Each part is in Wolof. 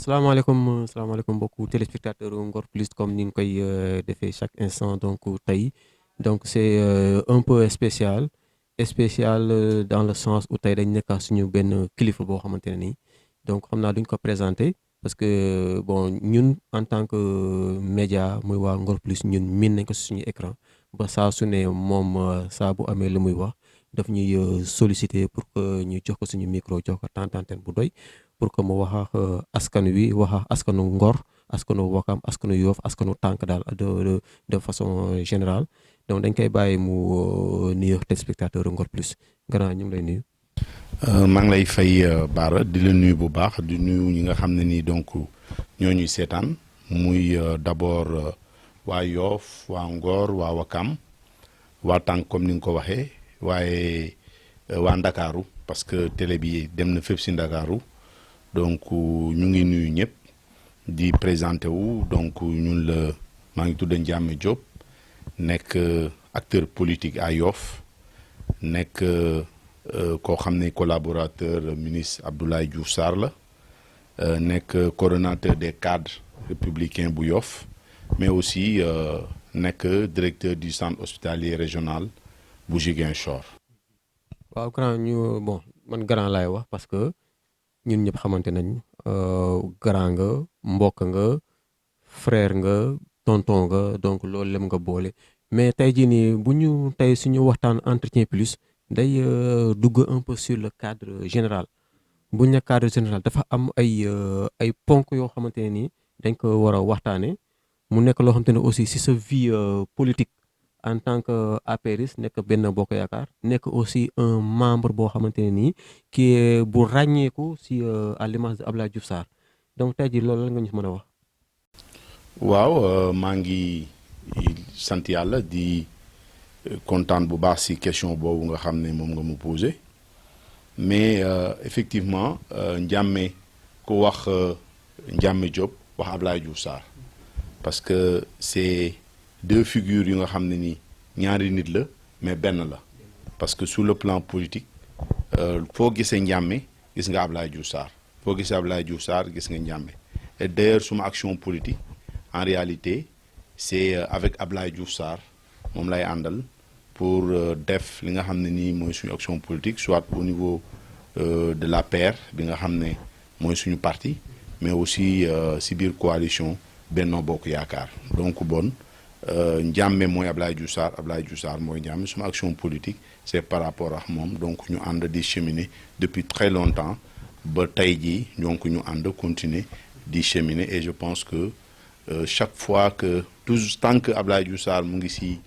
salaamaaleykum mbokku téléspectateur Ngor Plus comme ni ñu koy defee chaque instant donc tey donc c'est un peu spécial dans le sens où tey dañ nekk suñu benn kilifa boo xamante ne nii donc xam naa duñ ko présenter parce que bon ñun en tant que média muy waa Ngor Plus ñun miin nañ ko si suñu écran ba saa su ne moom saa bu amee lu muy wax daf ñuy solliciter pour que ñu jox ko suñu micro jox ko temps d'antenne bu doy. pour que mu wax ak askan wi wax ak askanu Ngor askanu Wakam askanu Yoff askanu tànk daal de façon générale donc dañ koy bàyyi mu nuyu téléspectateur Ngor Plus grand ñu ngi lay nuyu. maa ngi lay fay Bara di la nuyu bu baax di nuyu ñi nga xam ne nii donc ñoo ñuy seetaan muy d'abord waa Yoff waa Ngor waa Wakam waa tànk comme ni nga ko waxee waaye waa Ndakaaru parce que télé bi dem na fépp si Ndakaaru. donc ñu ngi nuyu ñëpp di présenté wu donc ñun la maa ngi tudd Ndiamé Diop nekk acteur politique à Yoff nekk koo xam ne collaborateur ministre Abdoulaye Diouf Sarr la nekk coordonnateur des cadres républicains bu Yoff mais aussi nekk directeur du centre hospitalier régional bu Ziguinchor. waaw grand ñu bon man grand laay wax parce que. ñun ñëpp xamante nañ grand nga mbokk nga frère nga tonton nga donc loolu lem nga boole mais tey jii nii bu ñu tey suñu waxtaan entretien plus day dugg un peu sur le cadre général bu ñu ne cadre général dafa am ay ponk yoo xamante ne nii dañ ko war a waxtaanee mu nekk loo xamante ne aussi si sa vie politique en tant que apériste nekk benn bokk yaakaar nekk aussi un membre boo xamante ne nii kii bu ràññeeku si à l'image de Abdoulaye Diouf Sarr donc tey jii loolu la nga ñu mën a wax. waaw maa ngi sant yàlla di kontaan bu baax si question boobu nga xam ne moom nga mu posé mais effectivement Ndiamé ku wax Ndiamé Diop wax Abdoulaye Diouf Sarr parce que c'est deux figures yu nga xam ne ni ñaari nit la mais benn la parce que sur le plan politique foo gisee Ndiamé gis nga Abdoulaye Diouf Sarr foo gisee Abdoulaye Diouf Sarr gis nga Ndiamé et d'ailleurs suma action politique en réalité c'est avec Abdoulaye Diouf Sarr moom lay àndal pour def li nga xam ne nii mooy suñu action politique soit au niveau de l'APR bi nga xam ne mooy suñu parti mais aussi si biir coalition Benno Bokk Yaakaar donc bon Ndiamé mooy Abdoulaye Diouf Sarr mooy Ndiamé suma action politique c'est par rapport ak moom donc ñu ànd di cheminer depuis très longtemps ba tey jii donc ñu ànd continuer di cheminer et je pense que chaque fois que tant que Abdoulaye Diouf Sarr mu ngi ci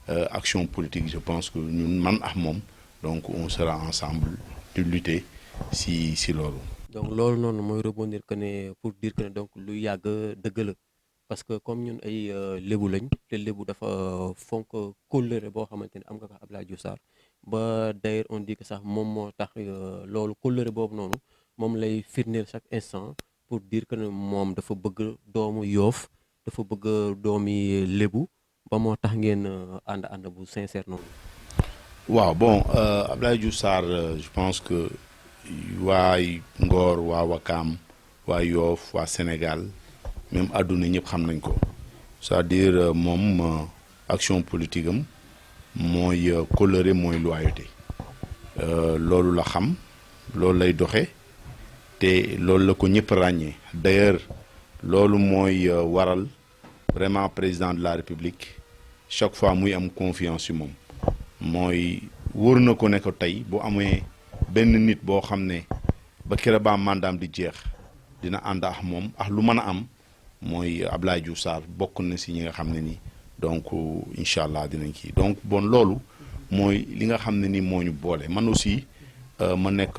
action politique je pense que ñun man ak moom donc on sera ensemble de lutter ci loolu. donc loolu noonu mooy rebondir que ne pour dire que ne donc lu yàgg dëgg la. parce que comme ñun ay lébu lañ te lébu dafa fonk kóllëre boo xamante ne am nga ko Abdoulaye Diouf Sarr ba d'ailleurs on dit que sax moom moo tax loolu kóllëre boobu noonu moom lay firndeel chaque instant pour dire que ne moom dafa bëgg doomu Yoff dafa bëgg doomi lébu ba moo tax ngeen ànd bu sincère noonu. waaw bon Abdoulaye Diouf Sarr je pense que waa Ngor waa Wakam waa Yoff waa Sénégal même àdduna ñëpp xam nañ ko c'est-à-dire moom action politique am mooy coloré mooy loyauté loolu la xam loolu lay doxe te loolu la ko ñëpp ràññee d'ailleurs loolu mooy waral vraiment président de la République chaque fois muy am confiance ci moom mooy wóor na ko ne ko tey bu amee benn nit boo xam ne ba kera ba mandaam di jeex dina ànd ak moom ak lu mën a am mooy Abdoulaye Diouf Sarr bokk na ci ñi nga xam ne ni donc incha allah dinañ kii donc bon loolu mooy li nga xam ne ni moo ñu boole man aussi ma nekk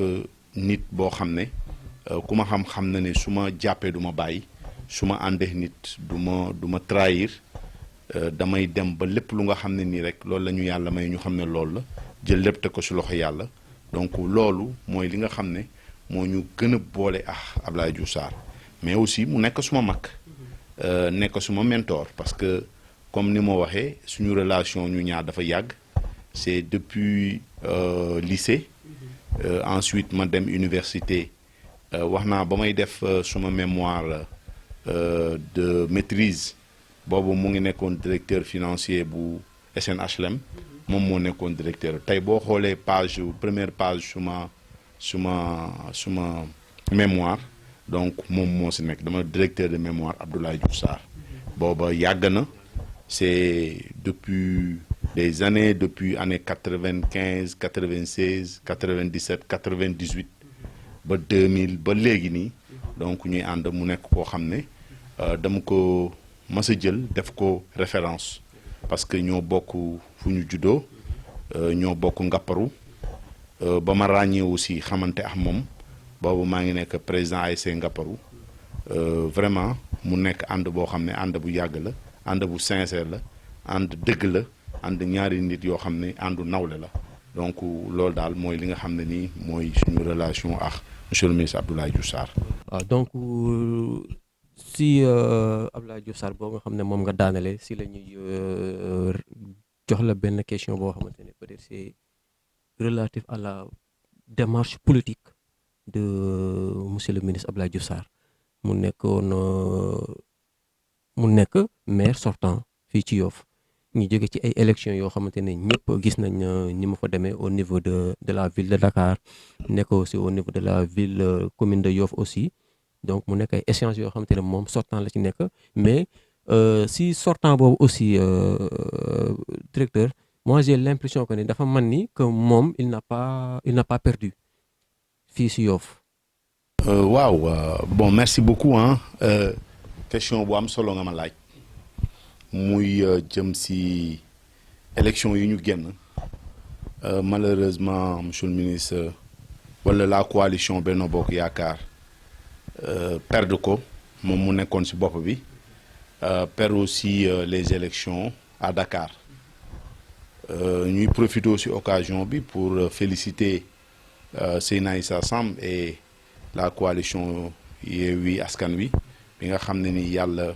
nit boo xam ne ku ma xam na ne su ma jàppee du ma bàyyi su ma àndee nit du ma trahir damay dem ba lépp lu nga xam ne nii rek loolu la ñu yàlla may ñu xam ne loolu la jël lépp te ko ci loxo yàlla donc loolu mooy li nga xam ne moo ñu gën a boole ak Abdoulaye Diouf Sarr mais aussi mu nekk suma mag nekk suma mentor parce que comme ni ma waxee suñu relation ñu ñaar dafa yàgg c'est depuis lycée ensuite ma dem université wax naa ba may def suma mémoire de maîtrise boobu mu ngi nekkoon directeur financier bu SNHLM moom moo nekkoon directeur tey boo xoolee première page suma mémoire donc moom moo si nekk dama directeur de mémoire Abdoulaye Diouf Sarr booba yàgg na c'est depuis des années depuis année 95 96 97 98 ba 2000 ba léegi nii donc ñuy ànd mu nekk koo xam ne dama ko mas a jël def ko référence parce que ñoo bokk fu ñu juddoo ñoo bokk ngapparu ba ma ràññee aussi xamante ak moom boobu maa ngi nekk président ASC ngapparu vraiment mu nekk ànd boo xam ne ànd bu yàgg la ànd bu sincère la ànd dëgg la ànd ñaari nit yoo xam ne àndu nawle la donc loolu daal mooy li nga xam ne nii mooy suñu relation ak monsieur le ministre Abdoulaye Diouf Sarr. waaw donc si Abdoulaye Diouf Sarr boo nga xam ne moom nga daanale si la ñuy jox la benn question boo xamante ne peut-être c'est relatif à la démarche politique de monsieur le ministre Abdoulaye Diouf Sarr mu nekk maire sortant fii ci Yoff ñu jóge ci ay élections yoo xamante ne ñëpp gis nañ ni ma fa demee au niveau de la ville de Dakar nekk aussi au niveau de la ville commune de Yoff aussi donc mu nekk ay échéances yoo xamante ne moom sortant la ci nekk mais si sortant boobu aussi directeur moi j'ai l'impression que ni dafa man ni que moom il n'a pas perdu fii si Yoff. waaw bon merci beaucoup question bu am solo nga ma laaj muy jëm si élection yi ñu génn malheureusement monsieur le ministre wala la coalition Benno Bokk Yaakaar perdre ko moom mu nekkoon si bopp bi perdre aussi les élections à Dakar ñuy profiter aussi occasion bi pour féliciter Seyna Issa Samb et la coalition Yewwi Askan Wi bi nga xam ne ni yàlla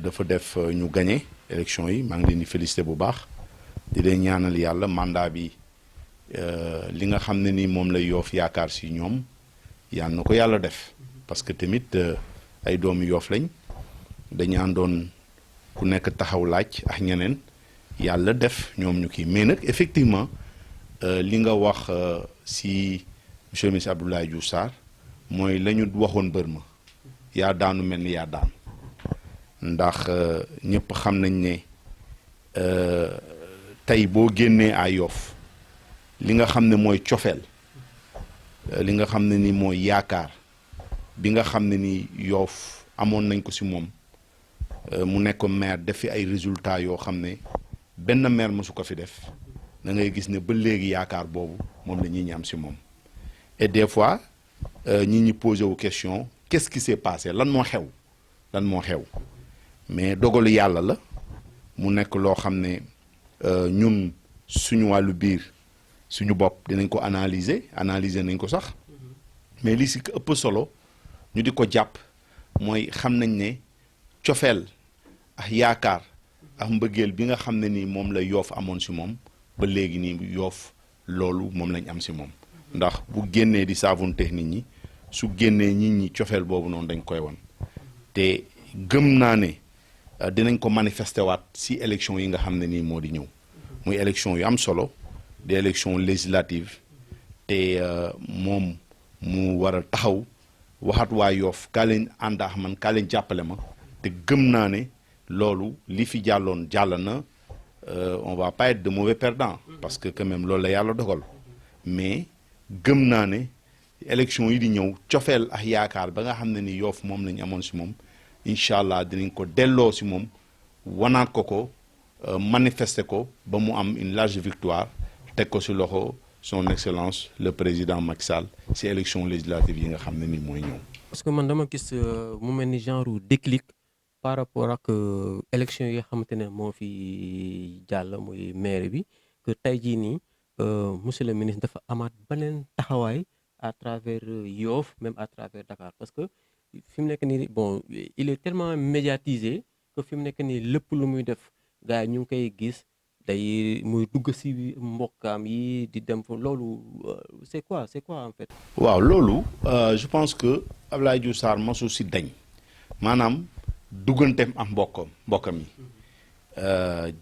dafa def ñu gagné élection yi maa ngi leen di féliciter bu baax di leen ñaanal yàlla mandat bi li nga xam ne ni moom lay Yoff yaakaar si ñoom yàlla na ko yàlla def parce que tamit ay doomu Yoff lañ dañu àndoon ku nekk taxaw laaj ak ñeneen yàlla def ñoom ñu kii mais nag effectivement li nga wax si monsieur le ministre Abdoulaye Diouf Sarr mooy la ñu waxoon bër ma yaa daanu mel ni yaa daan ndax ñëpp xam nañ ne tey boo génnee à Yoff li nga xam ne mooy cofeel li nga xam ne ni mooy yaakaar bi nga xam ne ni Yoff amoon nañ ko si moom mu nekk maire def fi ay résultats yoo xam ne benn maire mësu ko fi def da ngay gis ne ba léegi yaakaar boobu moom la ñi am si moom et des fois ñi posé wu question qu'est-ce qui s'est passé lan moo xew mais dogalu yàlla la mu nekk loo xam ne ñun suñu wàllu biir suñu bopp dinañ ko analyser nañ ko sax mais li si ëpp solo ñu di ko jàpp mooy xam nañ ne cofeel ak yaakaar ak mbëggeel bi nga xam ne ni moom la Yoff amoon si moom ba léegi nii Yoff loolu moom lañ am si moom ndax bu génnee di saavonte nit ñi su génnee nit ñi cofeel boobu noonu dañ koy wan te gëm naa ne dinañ ko manifester waat si élection yi nga xam ne nii moo di ñëw muy élection yu am solo des élections législatives te moom mu war a taxaw waxat waa Yoff kaa leen ànd ak man kaa leen jàppale ma te gëm naa ne loolu li fi jàlloon jàll na on va pas être de mauvais perdants parce que quand même loolu la yàlla dogal mais gëm naa ne élection yi di ñëw cofeel ak yaakaar ba nga xam ne ni Yoff moom lañu amoon si moom incha allah dinañ ko delloo si moom wanaat ko manifester ko ba mu am une large victoire teg ko si loxo son excellence le président Macky Sall si élection législative yi nga xam ne ni mooy ñëw. parce que man dama gis mu mel ni genre déclic par rapport ak élection yi nga xamante ne moo fi jàll muy maire bi que tey jii nii monsieur le ministre dafa amaat beneen taxawaay à travers Yoff même à travers Dakar parce que fi mu nekk nii bon il est tellement médiatisé que fi mu nekk nii lépp lu muy def gars yi ñu ngi koy gis day muy dugg si mbokkaam yi di dem fa loolu c'est quoi en fait. waaw loolu je pense que Abdoulaye Diouf Sarr mosu si dañ maanaam dugganteem ak mbokkam yi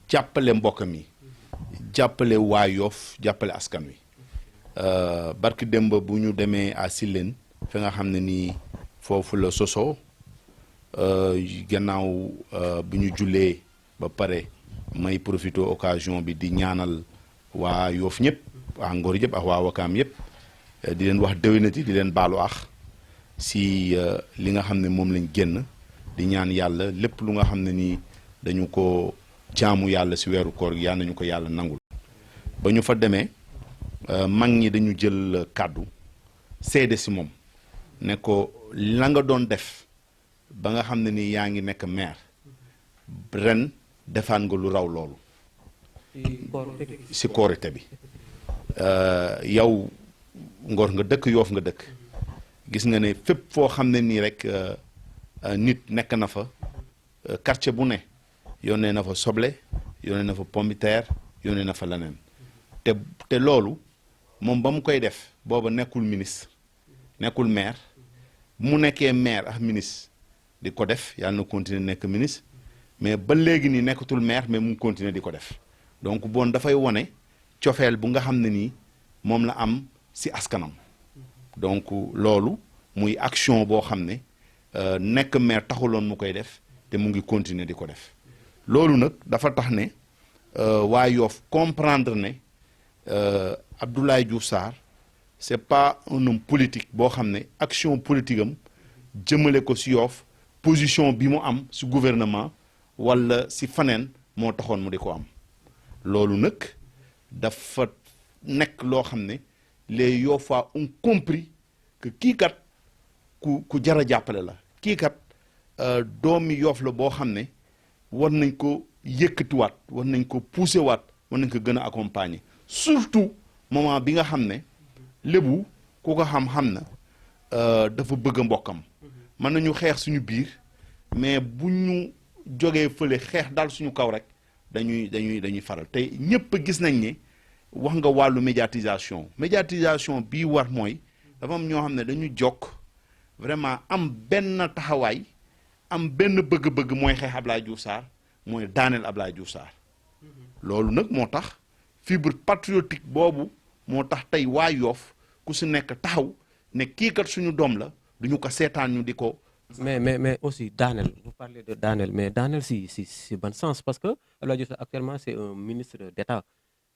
jàppale mbokkam yi jàppale waa Yoff jàppale askan wi barki démb bu ñu demee à Silène fi nga xam ne nii foofu la sosoo gannaaw bi ñu jullee ba pare may profité occasion bi di ñaanal waa Yoff ñëpp waa Ngor yëpp ak waa Wakaam yëpp di leen wax déwénati di leen baalu ax si li nga xam ne moom lañ génn di ñaan yàlla lépp lu nga xam ne nii dañu ko jaamu yàlla si weeru koor gi yàlla nañu ko yàlla nangul ba ñu fa demee mag ñi dañu jël kàddu seede si moom ne ko la nga doon def ba nga xam ne nii yaa ngi nekk maire ren defaan nga lu raw loolu si Korité bi yow Ngor nga dëkk Yoff nga dëkk gis nga ne fépp foo xam ne nii rek nit nekk na fa quartier bu ne yónnee na fa soble yónnee na fa pomme de terre yónnee na fa leneen te loolu moom ba mu koy def booba nekkul ministre nekkul maire bu mu nekkee maire ak ministre di ko def yàlla na continuer nekk ministre mais ba léegi nii nekkatul maire mais mu continuer di ko def donc bon dafay wone cofeel bu nga xam ne nii moom la am si askanam donc loolu muy action boo xam ne nekk maire taxuloon mu koy def te mu ngi continuer di ko def loolu nag dafa tax ne waa Yoff comprendre ne Abdoulaye Diouf Sarr c'est pas un homme politique boo xam ne action politique am jëmale ko si Yoff position bi mu am si gouvernement wala si faneen moo taxoon mu di ko am loolu nag dafa nekk loo xam ne les Yoffois ont compris que kii kat ku jar a jàppale la kii kat doomi Yoff la boo xam ne war nañ ko yëkkatiwaat war nañ ko pousser waat war nañ ko gën a accompagner surtout moment bi nga xam ne lébu ku ko xam-xam na dafa bëgg mbokkam mën nañu xeex suñu biir mais bu ñu jógee fële xeex daal suñu kaw rek dañuy faral te ñëpp gis nañ ne wax nga wàllu médiatisation bii war mooy dafa am ñoo xam ne dañu jokk vraiment am benn taxawaay am benn bëgg-bëgg mooy xeex Abdoulaye Diouf Sarr mooy daaneel Abdoulaye Diouf Sarr loolu nag moo tax fibre patriotique boobu moo tax tey waa Yoff ku si nekk taxaw ne kii kat suñu doom la duñu ko seetaan ñu di ko. mais aussi daaneel vous parlez de daaneel mais daaneel si bon sens parce que Abdoulaye Diouf Sarr actuellement c'est un ministre d'État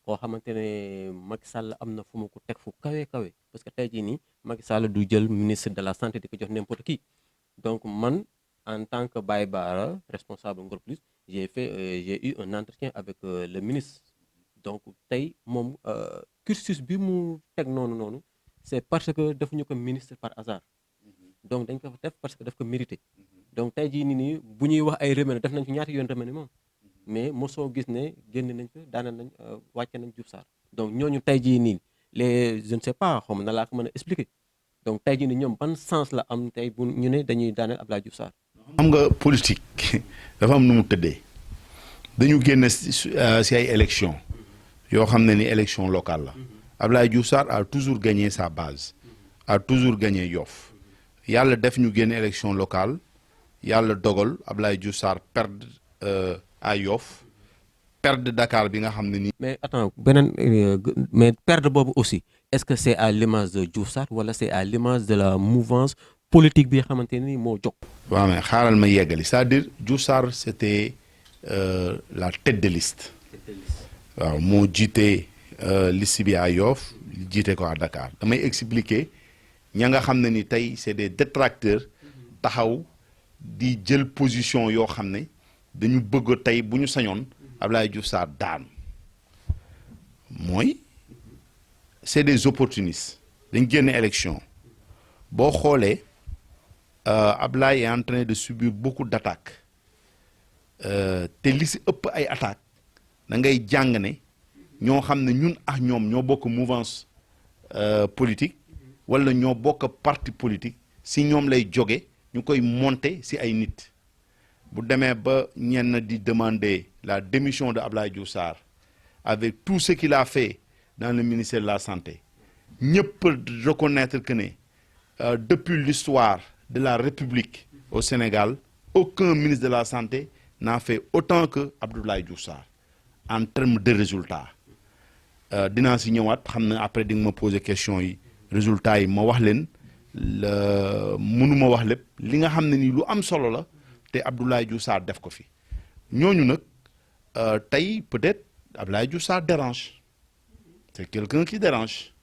koo xamante ne Macky Sall am na fu mu ko teg fu kawe parce que tey jii nii Macky Sall du jël ministre de la santé di ko jox n'importe qui donc man en tant que Baye Bara responsable Ngor Plus j'ai eu un entretien avec le ministre donc tey moom cursus bi mu teg noonu c'est parce que defuñu ko ministre par hasard donc dañ ko def parce que daf ko mérité donc tey jii nii bu ñuy wax ay remaniements def nañ ko ñaata yoon remaniement mais mosoo gis ne génn nañ ko daaneel nañ wàcce nañ Diouf Sarr donc ñooñu tey jii nii je ne sais pas xaw ma na laa ko mën a expliquer donc tey jii nii ñoom ban sens la am tey bu ñu ne dañuy daaneel Abdoulaye Diouf Sarr. xam nga politique dafa am nu mu tëddee dañu génn si ay élections yoo xam ne ni élection locale la Abdoulaye Diouf Sarr a toujours gagné sa base a toujours gagné Yoff yàlla def ñu génn élection locale yàlla dogal Abdoulaye Diouf Sarr perdre à Yoff perdre Dakar bi nga xam ne nii. mais attends mais perdre boobu aussi est-ce que c'est à l'image de Diouf Sarr wala c'est à l'image de la mouvance politique bi nga xamante ni moo jóg. waaw mais xaaral ma yeggali c'est-à-dire Diouf Sarr c'était la tête de liste. waaw moo jiite liste bi à Yoff jiite ko à Dakar damay expliquer ña nga xam ne ni tey c'est des détracteurs taxaw di jël position yoo xam ne dañu bëgg tey bu ñu sañoon Abdoulaye Diouf Sarr daanu mooy c'est des opportunistes dañ génn élection boo xoolee Abdoulaye est en train de subir beaucoup d'attaques te li si ëpp ay attaques da ngay jàng ne ñoo xam ne ñun ak ñoom ñoo bokk mouvance politique wala ñoo bokk parti politique si ñoom lay jóge ñu koy monter si ay nit bu demee ba ñenn di demander la démission de Abdoulaye Diouf Sarr avec tout ce qu'il a fait dans le ministère de la santé ñëpp reconnaître que ne depuis l'histoire de la République au Sénégal aucun ministre de la santé n'a fait autant que Abdoulaye Diouf Sarr en termes de résultats dinaa si ñëwaat xam ne après di nga ma poser question yi résultats yi ma wax leen mënuma wax lépp li nga xam ne nii lu am solo la te Abdoulaye Diouf Sarr def ko fi ñooñu nag tey peut-être Abdoulaye Diouf Sarr dérange c'est quelqu'un qui dérange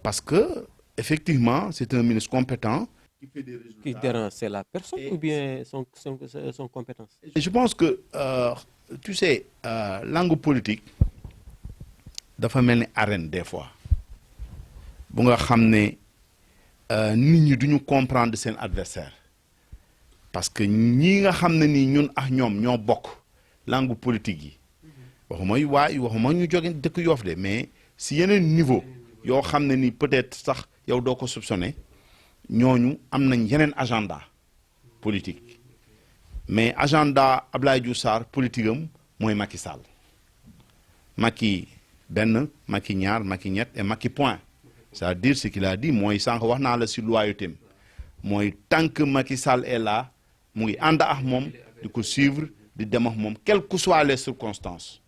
parce que effectivement c'est un ministre compétent qui fait des résultats. Qui dérange, c'est la personne ou bien son compétence? Et je pense que tu sais langue politique dafa mel ni arène des fois bu nga xam ne nit ñi duñu comprendre seen adversaire parce que ñi nga xam ne nii ñun ak ñoom ñoo bokk langue politique yi waxuma ñu jóge dëkk Yoff de mais si yeneen niveau yoo xam ne ni peut-être sax yow doo ko soupçonné ñooñu am nañ yeneen agenda politique mais agenda Abdoulaye Diouf Sarr politique am mooy Macky Sall Macky benn Macky ñaar Macky ñett et Macky point c'est-à-dire ce qu'il a dit mooy sànq wax naa la si loyauté am mooy tant que Macky Sall est là mu ngi ànd ak moom di ko suivre di dem ak moom quelles que soient les circonstances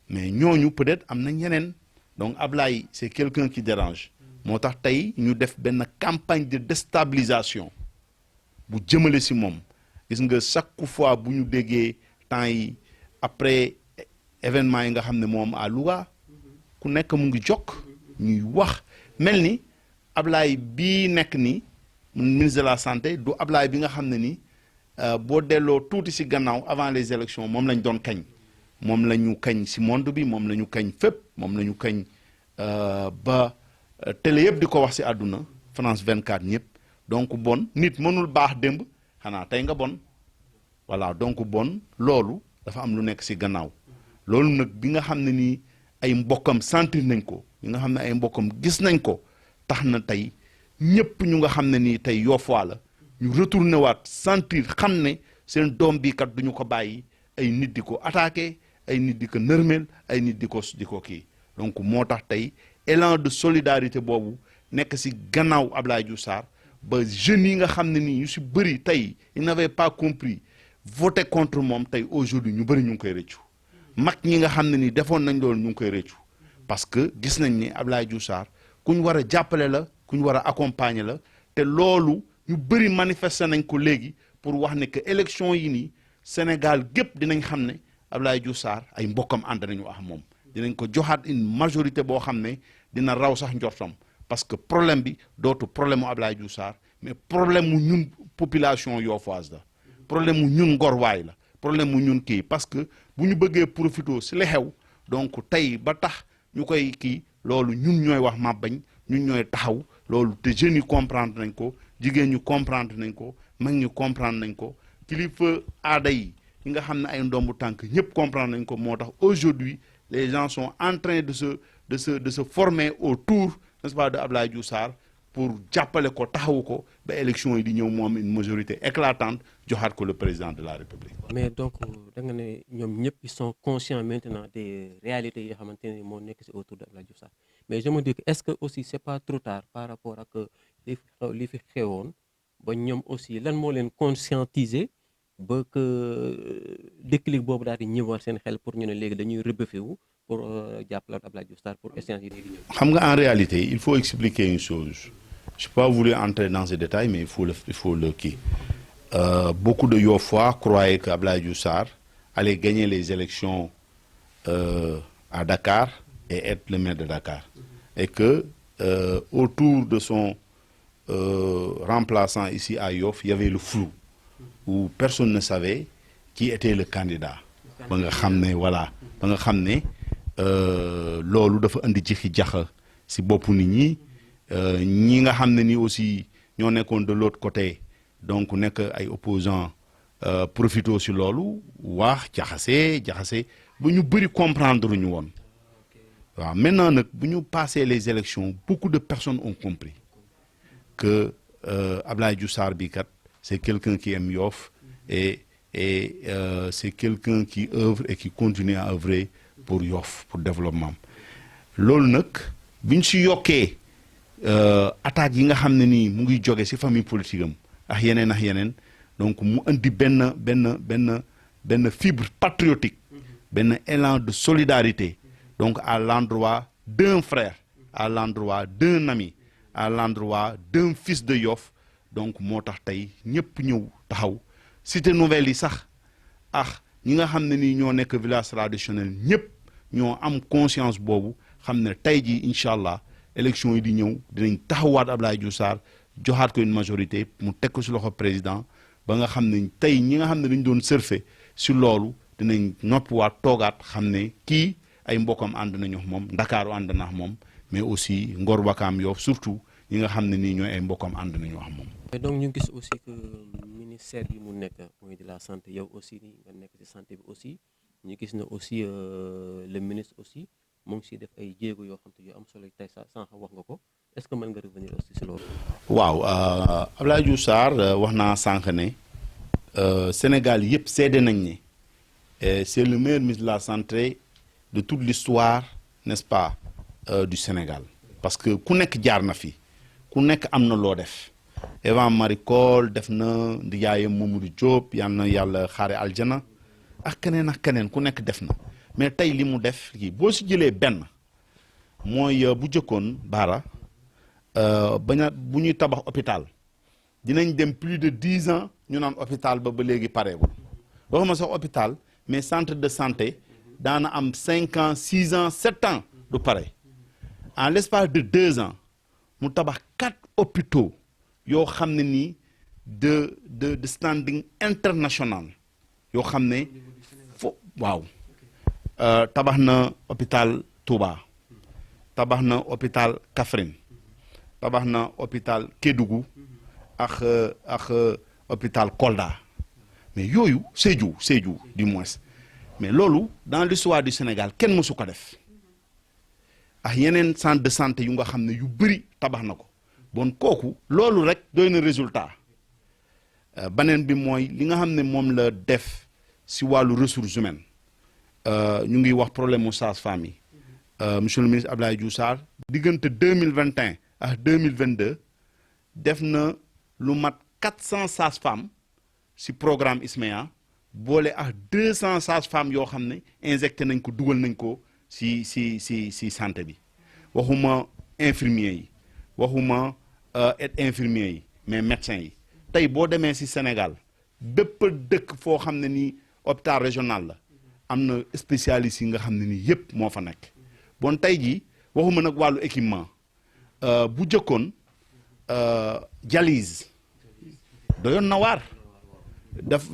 mais ñooñu peut-être am nañ yeneen donc Ablaye c'est quelqu'un qui dérange moo tax tey ñu def benn campagne de déstabilisation bu jëmale si moom gis nga chaque fois bu ñu déggee temps yi après événement yi nga xam ne moom à Louga ku nekk mu ngi jokk ñuy wax mel ni Ablaye bii nekk ni ministre de la santé du Ablaye bi nga xam ne ni boo delloo tuuti si gannaaw avant les élections moom lañ doon kañ moom la ñu kañ si monde bi moom la ñu kañ fépp moom la ñu kañ ba télé yëpp di ko wax si àdduna France 24 ñëpp donc bon nit mënul baax démb xanaa tey nga bon voilà donc bon loolu dafa am lu nekk si gannaaw loolu nag bi nga xam ne nii ay mbokkam sentir nañ ko bi nga xam ne ay mbokkam gis nañ ko tax na tey ñëpp ñu nga xam ne nii tey Yoffois la ñu retourné waat sentir xam ne seen doom bii kat duñu ko bàyyi ay nit di ko attaqué ay nit di ko nërmeel ay nit di ko kii donc moo tax tey élan de solidarité boobu nekk si gannaaw Abdoulaye Diouf Sarr ba jeunes yi nga xam ne nii ñu si bëri tey ils n'avaient pas compris voter contre moom tey aujourd'hui ñu bëri ñu ngi koy rëccu mag ñi nga xam ne nii defoon nañ loolu ñu ngi koy rëccu parce que gis nañ ni Abdoulaye Diouf Sarr ku ñu war a jàppale la ku ñu war a accompagner la te loolu ñu bëri manifester nañ ko léegi pour wax ne que élection yi nii Sénégal gépp dinañ xam ne Abdoulaye Diouf Sarr ay mbokkam ànd nañu ak moom dinañ ko joxaat une majorité boo xam ne dina raw sax njortam parce que problème bi dootu problème mu Abdoulaye Diouf Sarr mais problème mu ñun population yoffoise la problème mu ñun ngorwaay la problème mu ñun kii parce que bu ñu bëggee profité si li xew donc tey ba tax ñu koy kii loolu ñun ñooy wax ma bañ ñun ñooy taxaw loolu te jeunes yi comprendre nañ ko jigéen ñu comprendre nañ ko mag ñu comprendre nañ ko kilifa aada yi nga xam ne ay ndombu tànk ñëpp comprendre nañ ko moo tax aujourd'hui les gens sont en train de se former autour n'est-ce pas de Abdoulaye Diouf Sarr pour jàppale ko taxawu ko ba élection yi di ñëw moom une majorité éclatante joxaat ko le président de la République. mais donc da nga ne ñoom ñëpp ils sont conscients maintenant des réalités yi nga xamante ne moo nekk si autour de Abdoulaye Diouf Sarr mais je me dis que est-ce que aussi c'est pas trop tard par rapport ak li fi xewoon ba ñoom aussi lan moo leen conscientiser ba que déclic boobu daal di ñëwaat seen xel pour ñu ne léegi dañuy rebëfé wu pour jàppale Abdoulaye Diouf Sarr pour échéance yi di ñëw. xam nga en réalité il faut expliquer une chose je n'ai pas voulu entrer dans ces détails mais il faut le kii beaucoup de Yoffois croyaient que Abdoulaye Diouf Sarr allait gagner les élections à Dakar et être le maire de Dakar et que autour de son remplaçant ici à Yoff il y avait le flou où personne ne savait qui était le candidat ba nga xam ne voilà ba nga xam ne loolu dafa indi jixi jaxa si boppu nit ñi nga xam ne ni aussi ñoo nekkoon de l'autre côté donc nekk ay opposants profito si loolu wax jaxase bu ñu bëri comprendre ñu woon waaw maintenant nag bu ñu passé les élections beaucoup de personnes ont compris que Abdoulaye Diouf Sarr bi kat c'est quelqu'un qui aime Yoff et et c'est quelqu'un qui œuvre et qui continue à œuvrer pour Yoff pour développement loolu nag biñ si yokkee attaques yi nga xam ne nii mu ngi jóge si famille politique am ak yeneen donc mu indi benn fibre patriotique benn élan de solidarité donc à l'endroit d'un frère à l'endroit d'un ami à l'endroit d'un fils de Yoff donc moo tax tey ñëpp ñëw taxaw cité nouvelle yi sax ñi nga xam ne nii ñoo nekk village traditionnel ñëpp ñoo am conscience boobu xam ne tey jii incha allah élection yi di ñëw dinañ taxawaat Abdoulaye Diouf Sarr joxaat ko une majorité mu teg ko si loxo président ba nga xam ne tey ñi nga xam ne dañ doon surfer si loolu dinañ noppiwaat toogaat xam ne kii ay mbokkam ànd nañu moom Ndakaaru ànd na moom mais aussi Ngor Wakaam Yoff surtout ñi nga xam ne nii ñooy ay mbokkam ànd nañu wax moom. donc ñu gis aussi que ministère bi mu nekk mooy de la santé yow aussi nga nekk ci santé bi aussi ñu gis na aussi le ministre aussi mu ngi siy def ay jéego yoo xam te yu am solo tey sax sànq wax nga ko est-ce que mën nga revenir aussi si loolu. waaw Abdoulaye Diouf Sarr wax naa sànq ne Sénégal yëpp seede nañ ne c'est le meilleur ministre de la santé de toute l'histoire n'est-ce pas du Sénégal parce que ku nekk jaar na fi ku nekk am na loo def Eva Marie Coll def na ndiyaayam Mamadou Diop yal na yàlla xaare aljana ak keneen ku nekk def na mais tey li mu def kii boo si jëlee benn mooy bu jëkkoon baara bu ñuy tabax hôpital dinañ dem plus de 10 ans ñu naan hôpital ba léegi pareegul waxuma sax hôpital mais centre de santé daana am 5 ans 6 ans 7 ans du pare en l'espace de 2 ans mu tabax 4 hôpitaux yoo xam ne nii de standing international yoo xam ne waaw tabax na hôpital Touba tabax na hôpital Kaffrine tabax na hôpital Kédougou ak hôpital Kolda mais yooyu Sédhiou du moins mais loolu dans l'histoire du Sénégal kenn mësu ko def ak yeneen centre de santé yu nga xam ne yu bëri tabax na ko bon kooku loolu rek doy na résultat beneen bi mooy li nga xam ne moom la def si wàllu ressources humaines ñu ngi wax problème mu sage-femme yi monsieur le ministre Abdoulaye Diouf Sarr diggante 2021 ak 2022 def na lu mat 400 sages-femmes si programme ISMEA boole ak 200 sages-femmes yoo xam ne injecté nañ ko dugal nañ ko si santé bi waxuma infirmiers yi waxuma aide infirmiers yi mais médecins yi tey boo demee si Sénégal bépp dëkk foo xam ne nii hôpital régional la am na spécialistes yi nga xam ne nii yépp moo fa nekk bon tey jii waxuma nag wàllu équipement bu jëkkoon dialyse doyoon na waar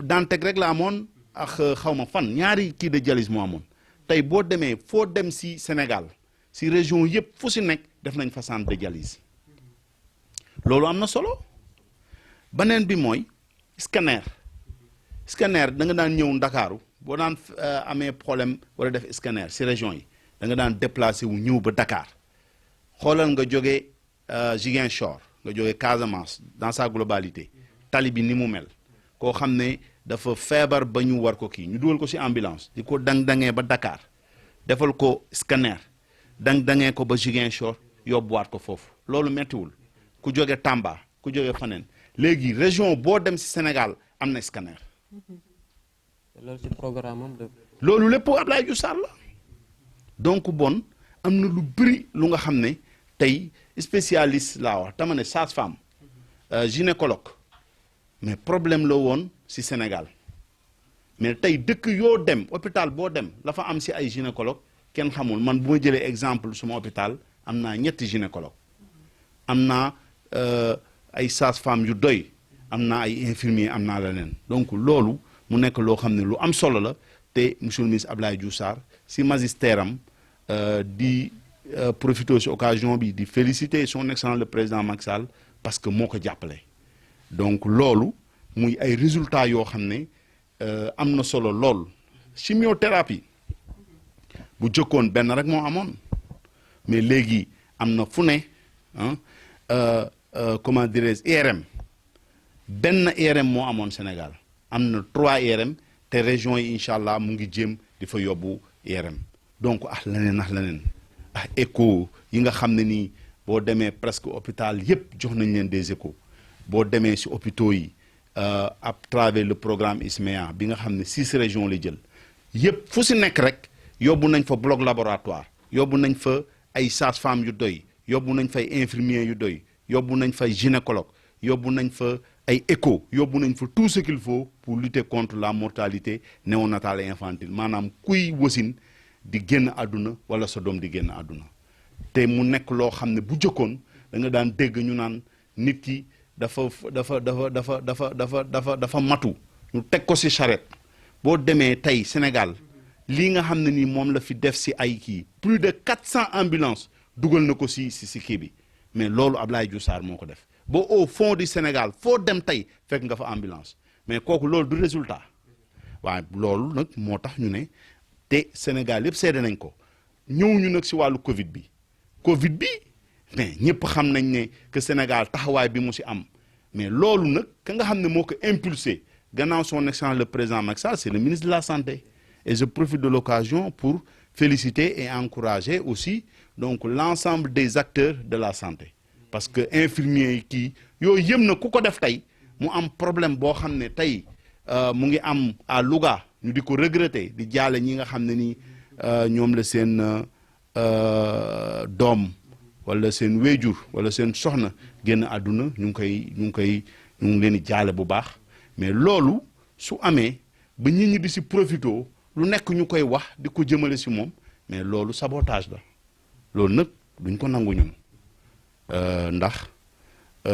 daan teg rek la amoon ak xawma fan ñaari kii de dialyse moo amoon tey boo demee foo dem si Sénégal si région yëpp fu si nekk def nañ fa centre de dialyse loolu am na solo beneen bi mooy scanner da nga daan ñëw Ndakaaru boo daan amee problème wala def scanner si région yi da nga daan déplacé wu ñëw ba Dakar xoolal nga jógee Ziguinchor nga jógee Casamance dans sa globalité tali bi ni mu mel koo xam ne dafa feebar ba ñu war ko kii ñu dugal ko ci ambulance di ko dang-dangee ba Dakar defal ko scanner dang-dangee ko ba Ziguinchor yóbbuwaat ko foofu loolu mettiwul ku jóge Tamba ku jóge faneen léegi région boo dem ci Sénégal am na scanner loolu ci programme am loolu lépp Abdoulaye Diouf Sarr la donc bon am na lu bëri lu nga xam ne tey spécialiste laa wax dama ne sage-femme gynécologue mais problème la woon ci Sénégal mais tey dëkk yoo dem hôpital boo dem la fa am ci ay gynécologue kenn xamul man bu ma jëlee exemple suma hôpital am naa ñetti gynécologue am naa ay sage-femme yu doy am naa ay infirmier am naa leneen donc loolu mu nekk loo xam ne lu am solo la te monsieur le ministre Abdoulaye Diouf Sarr ci magistère am di profiter ci occasion bi di féliciter son excellence le président Macky Sall parce que moo ko jàppale donc loolu muy ay résultats yoo xam ne am na solo lool chimiothérapie bu jëkkoon benn rek moo amoon mais léegi am na fu ne comment dirais-je IRM benn IRM moo amoon Sénégal am na 3 IRM te région yi incha allah mu ngi jéem di fa yóbbu IRM donc leneen écho yi nga xam ne nii boo demee presque hôpital yépp jox nañ leen des échos boo demee si hôpitaux yi à travers le programme ISMEA bi nga xam ne 6 régions la jël yépp fu si nekk rek yóbbu nañ fa bloc laboratoire yóbbu nañ fa ay sages-femmes yu doy yóbbu nañ fa ay infirmiers yu doy yóbbu nañ fa ay gynécologue yóbbu nañ fa ay écho yóbbu nañ fa tout ce qu'il faut pour lutter contre la mortalité néonatale et infantile maanaam kuy wasin di génn àdduna wala sa doom di génn àdduna te mu nekk loo xam ne bu jëkkoon da nga daan dégg ñu naan nit ki dafa matu ñu teg ko ci charrette boo demee tey Sénégal lii nga xam ne nii moom la fi def ci ay kii plus de 400 ambulances dugal na ko ci kii bi mais loolu Abdoulaye Diouf Sarr moo ko def ba au fond du Sénégal foo dem tey fekk nga fa ambulance mais kooku loolu du résultat waaye loolu nag moo tax ñu ne te Sénégal yëpp seede nañ ko ñëw ñu nag ci wàllu Covid bi mais ñëpp xam nañ ne que Sénégal taxawaay bi mu ci am mais loolu nag ka nga xam ne moo ko impulsé gannaaw son excellence le président Macky Sall c'est le ministre de la santé et je profite de l'occasion pour féliciter et encourager aussi donc l'ensemble des acteurs de la santé parce que infirmiers yi kii yooyu yëm na ku ko def tey mu am problème boo xam ne tey mu ngi am à Louga ñu di ko regretter di jaale ñi nga xam ne ni ñoom la seen doom wala seen wéjur wala seen soxna génn àdduna ñu ngi leen di jaale bu baax mais loolu su amee ba nit ñi di si profito lu nekk ñu koy wax di ko jëmale si moom mais loolu sabotage la loolu nag duñ ko nangu ñun ndax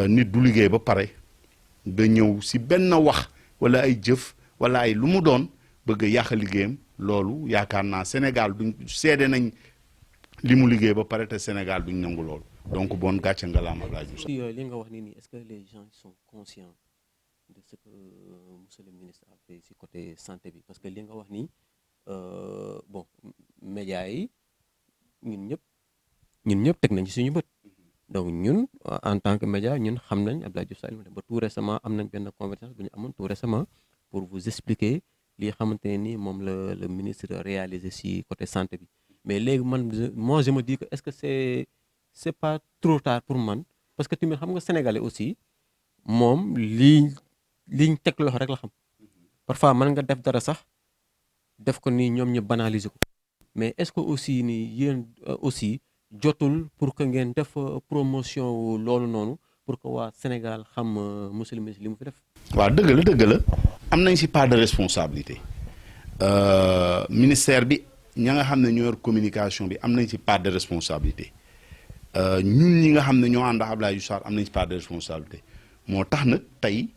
nit du liggéey ba pare nga ñëw si benn wax wala ay jëf wala ay lu mu doon bëgg a yàq liggéeyam loolu yaakaar naa Sénégal duñ seede nañ li mu liggéey ba pare te Sénégal duñ nangu loolu donc bon gàcce ngalaam Abdoulaye Diouf Sarr. li nga wax nii est-ce que les gens sont conscients de ce que monsieur le ministre a fait ci côté santé bi parce que li nga wax nii bon médias yi ñun ñëpp teg nañ ci suñu bët donc ñun en tant que média ñun xam nañ Abdoulaye Diouf Sarr ba tout récemment am nañ benn conversation bu ñu amoon tout récemment pour vous expliquer li xamante ne ni moom la le ministre réalisé ci côté santé bi mais léegi moi je me dis que est-ce que c'est pas trop tard pour man parce que tamit xam nga sénégalais aussi moom liñ teg loxo rek la xam parfois mën nga def dara sax def ko ni ñoom ñu banaliser ko mais est-ce que aussi ni yéen aussi jotul pour que ngeen def promotion loolu noonu pour que waa Sénégal xam monsieur le ministre li mu fi def. waaw dëgg la am nañ ci part de responsabilité ministère bi ña nga xam ne ñoo yor communication bi am nañ ci part de responsabilité ñun ñi nga xam ne ñoo ànd ak Abdoulaye Diouf Sarr am nañ ci part de responsabilité moo tax nag tey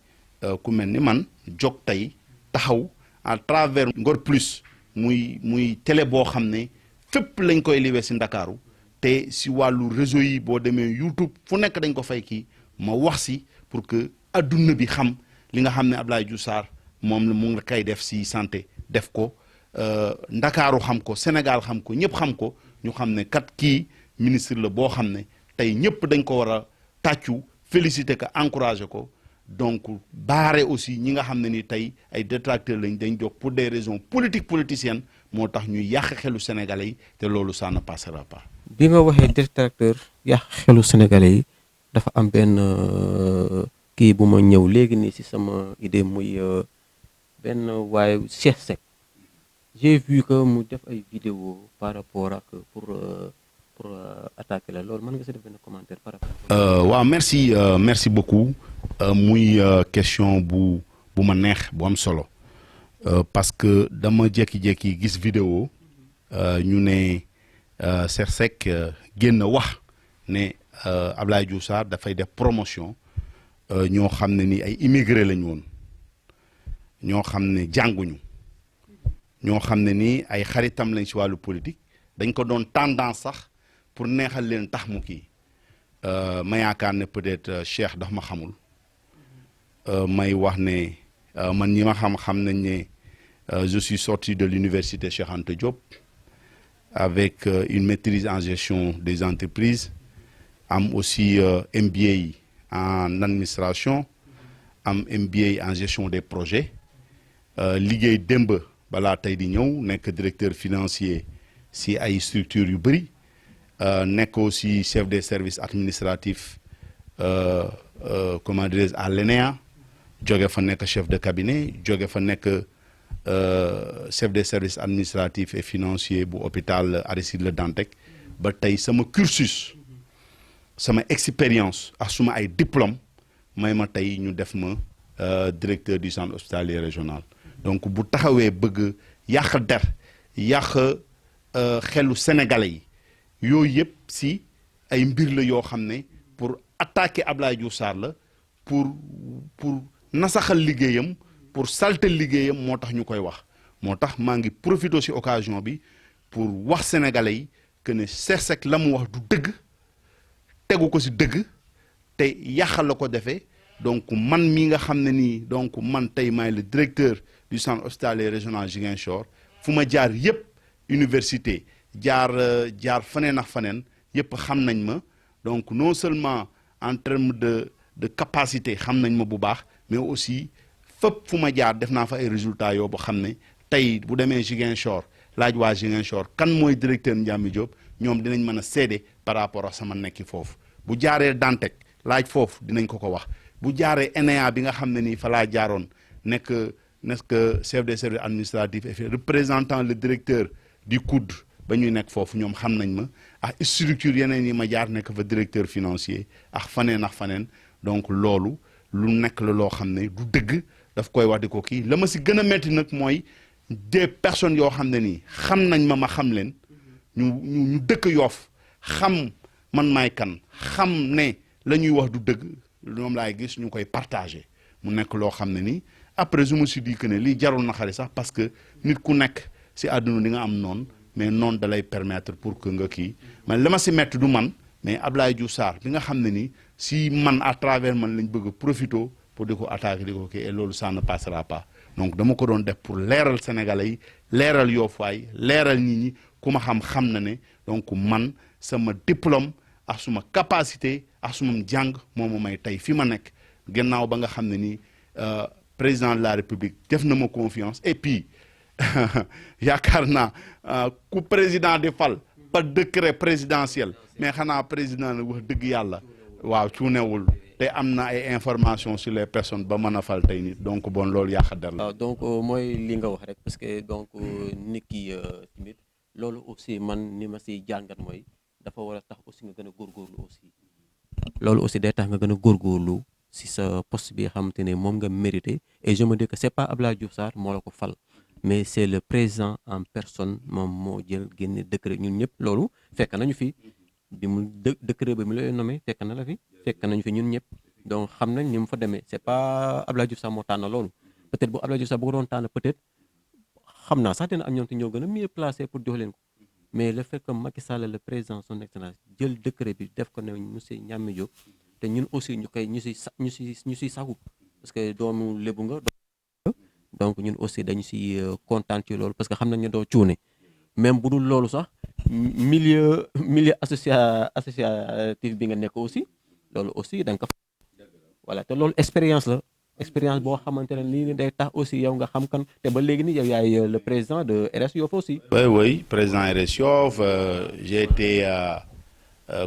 ku mel ni man jóg tey taxaw à travers Ngor Plus muy télé boo xam ne fépp lañ koy liwee ci Ndakaaru te ci wàllu réseau yi boo demee YouTube fu nekk dañ ko fay kii ma wax ci pour que adduna bi xam li nga xam ne Abdoulaye Diouf Sarr moom la mu ngi kay def ci santé def ko Ndakaaru xam ko Sénégal xam ko ñëpp xam ko ñu xam ne kat kii ministre la boo xam ne tey ñëpp dañ ko war a tàccu féliciter ko encourager ko donc baare aussi ñi nga xam ne ni tey ay détracteurs lañ dañ jóg pour des raisons politiciennes moo tax ñu yàq xelu sénégalais yi te loolu ça ne passera pas. bi nga waxee détracteur yàq xelu sénégalais yi dafa am benn kii bu ma ñëw léegi nii ci sama idée muy benn waaye Cheikh Seck j'ai vu que mu def ay vidéo par rapport ak pour attaquer la loolu mën nga ci def benn commentaire par rapport. waaw merci beaucoup muy question bu ma neex bu am solo parce que dama jékki-jékki gis vidéo ñu ne Cheikh Seck génn wax ne Abdoulaye Diouf Sarr dafay def promotion ñoo xam ne ni ay immigré lañ woon ñoo xam ne jànguñu ñoo xam ne ni ay xaritam lañ ci wàllu politique dañ ko doon tendance sax pour neexal leen tax mu kii ma yaakaar ne peut-être Cheikh daf ma xamul may wax ne man ñi ma xam nañ ne je suis sorti de l'université Cheikh Anta Diop avec une maîtrise en gestion des entreprises am aussi MBA en administration am MBA en gestion des projets liggéey démb balaa tey di ñëw nekk directeur financier si ay structures yu bëri nekk aussi chef des services administratifs comment dirais-je à l'ENEA jóge fa nekk chef de cabinet jóge fa nekk chef des services administratifs et financiers bu hôpital Aristide Le Dantec ba tey sama cursus sama expérience ak suma ay diplôme may ma tey ñu def ma directeur du centre hospitalier régional donc bu taxawee bëgg yàq der yàq xelu sénégalais yi yooyu yëpp si ay mbir la yoo xam ne pour attaquer Abdoulaye Diouf Sarr la pour nasaxal liggéeyam pour saltel liggéeyam moo tax ñu koy wax moo tax maa ngi profité si occasion bi pour wax sénégalais yi que ne Cheikh Seck la mu wax du dëgg tegu ko si dëgg te yàqal la ko defee donc man mi nga xam ne nii donc man tey maay le directeur du centre hospitalier régional Ziguinchor fu ma jaar yëpp université jaar faneen ak faneen yëpp xam nañ ma donc non seulement en termes de capacité xam nañ ma bu baax mais aussi fépp fu ma jaar def naa fa ay résultats yoo ba xam ne tey bu demee Ziguinchor laaj waa Ziguinchor kan mooy directeur Ndiamé Diop ñoom dinañ mën a seede par rapport ak sama nekki foofu bu jaaree Dantec laaj foofu dinañ ko wax bu jaaree ENEA bi nga xam ne nii fa laa jaaroon nekk chef des services administratifs et représentant le directeur du COUD ba ñuy nekk foofu ñoom xam nañ ma ak structure yeneen yi ma jaar nekk fa directeur financier ak faneen donc loolu lu nekk la loo xam ne du dëgg daf koy wax di ko kii la ma si gën a metti nag mooy des personnes yoo xam ne nii xam nañ ma xam leen ñu dëkk Yoff xam man maay kan xam ne la ñuy wax du dëgg ñoom laay gis ñu koy partagé mu nekk loo xam ne nii après je me suis dit que ne lii jarul na xari sax parce que nit ku nekk si àdduna di nga am noonu mais noonu da lay permettre pour que nga kii man la ma si metti du man mais Abdoulaye Diouf Sarr bi nga xam ne nii si man à travers man lañ bëgg a profito pour di ko attaquer di ko kii et loolu ça ne passera pas donc dama ko doon def pour leeral Sénégalais yi leeral Yoffaay leeral nit ñi ku ma xam na ne donc man sama diplôme ak suma capacité ak suma jàng moo ma may tey fi ma nekk gannaaw ba nga xam ne nii président de la République def na ma confiance et puis yaakaar naa ku président di fal par décret présidentiel mais xanaa président nag wax dëgg yàlla waaw cuunewul te am na ay information sur les personnes ba mën a fal tey nit donc bon loolu yàq der la. waaw donc mooy li nga wax rek parce que donc nit ki tamit loolu aussi man ni ma si jàngat mooy dafa war a tax aussi nga gën a góorgóorlu aussi loolu aussi day tax nga gën a góorgóorlu si sa poste bi nga xamante ne moom nga mérité et je me dis que c'est pas Abdoulaye Diouf Sarr moo la ko fal mais c'est le président en personne moom moo jël génne décret ñun ñëpp loolu fekk nañu fi bi mu décret bi mu lay nommé fekk na la fi fekk nañu fi ñun ñëpp donc xam nañ ni mu fa demee c'est pas Abdoulaye Diouf Sarr moo tànn loolu peut-être bu Abdoulaye Diouf Sarr bu ko doon tànn peut-être xam naa sax dina am ñoom te ñoo gën a mieux placé pour jox leen ko mais le fait que Macky Sall le président son excellence jël décret bi def ko ne monsieur Ndiamé Diop te ñun aussi ñu siy sagu parce que doomu lébu nga donc ñun aussi dañu si kontaan ci loolu parce que xam nañ ne doo cuune même bu dul loolu sax milieu associatif bi nga nekk aussi loolu aussi da nga ko voilà te loolu expérience boo xamante ne lii day tax aussi yow nga xam kan te ba léegi ni yow yaay le président de RS Yoff aussi. oui président RS Yoff j'ai été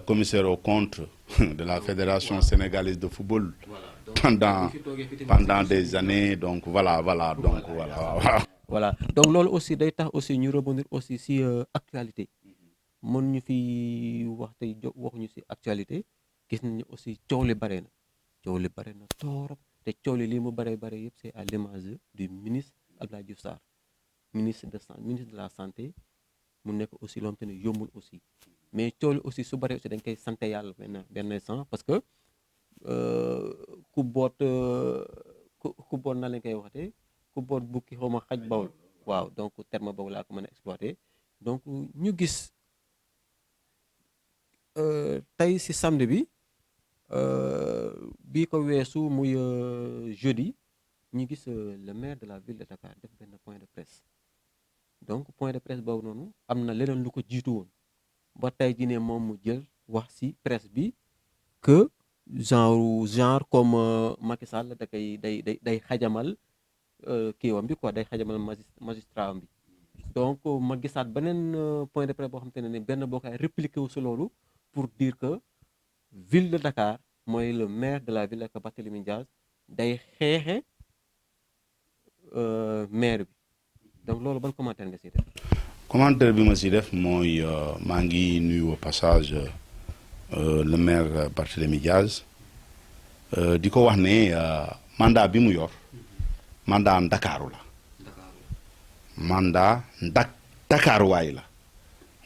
commissaire aux comptes de la Fédération sénégalaise de football pendant des années donc voilà donc loolu aussi day tax aussi ñu rebondir aussi si actualité mën ñu fi wax tey waxuñu si actualité gis nañu aussi coow li bare na torop te coow li mu bare yëpp c'est à l'image du ministre Abdoulaye Diouf Sarr ministre de la santé mu nekk aussi loo xamante ne yombul aussi mais coow li aussi su bare aussi dañ koy sant yàlla benn instant parce que ku boot na leen koy waxatee ku boot bukki xaw ma xaj bawul waaw donc terme boobu laa ko mën a exploiter donc ñu gis tey ci samedi bi bii ko weesu muy jeudi ñu gis le maire de la ville de Dakar def benn point de presse donc point de presse boobu noonu am na leneen lu ko jiitu woon ba tey jii ne moom mu jël wax ci presse bi que genre comme Macky Sall da koy day xajamal kii wam bi quoi day xajamal magistrat am bi donc ma gisaat beneen point de presse boo xam te ne ni benn boo koy répliqué wu si loolu pour dire que ville de Dakar mooy le maire de la ville ak Barthélémy Diaz day xeexe maire bi donc loolu ban commentaire nga si def. commentaire bi ma si def mooy maa ngi nuyu au passage le maire Barthélémy Diaz di ko wax ne mandat bi mu yor mandat Ndakaaru la mandat Dakaaruwaay la